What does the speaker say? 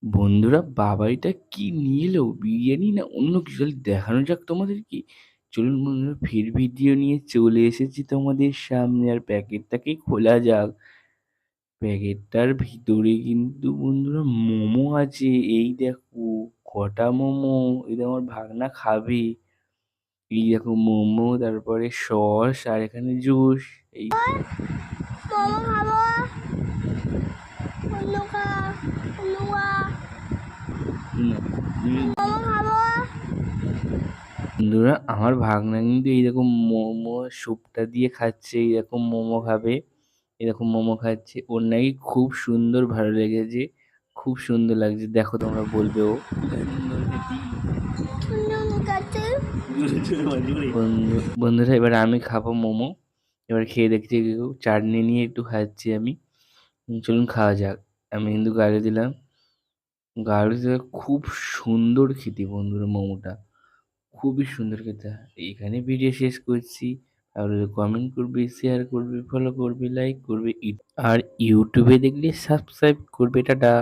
বন্ধুরা, বাবা এটা কি নিয়ে এলো? বিরিয়ানি না অন্য কিছু? তাহলে দেখানো যাক তোমাদেরকে। চলুন বন্ধুরা, ফের ভিডিও নিয়ে চলে এসেছি তোমাদের সামনে। আর প্যাকেটটাকে খোলা যাক। প্যাকেটটার ভিতরে কিন্তু বন্ধুরা মোমো আছে। এই দেখো, কটা মোমো! এই দেখো, আমার ভাগনা খাবে। এই দেখো মোমো, তারপরে সস, আর এখানে জুস। এই মোমো খাবো। অন্য খা, অন্য খা। না, মোমো খাবো। বন্ধুরা, আমার ভাগনা কিন্তু এইরকম মোমো স্যুপটা দিয়ে খাচ্ছে। এইরকম মোমো খাবে, এরকম মোমো খাচ্ছে। ওর নাকি খুব সুন্দর ভালো লেগেছে, খুব সুন্দর লাগছে। দেখো, তোমরা বলবে ও খুব সুন্দর খেতে। অন্য কাছে। বন্ধুরা, এবার আমি খাবো মোমো। এবার খেয়ে দেখছি, একটু চাটনি নিয়ে একটু খাচ্ছি আমি। চলুন খাওয়া যাক। আমি কিন্তু গাড়ি দিলাম, গাড়ি দিলে খুব সুন্দর খেতে বন্ধুরা মোমোটা, খুবই সুন্দর খেতে। এইখানে ভিডিও শেষ করছি। আর কমেন্ট করবি, শেয়ার করবি, ফলো করবি, লাইক করবি। আর ইউটিউবে দেখলে সাবস্ক্রাইব করবে। টাটা।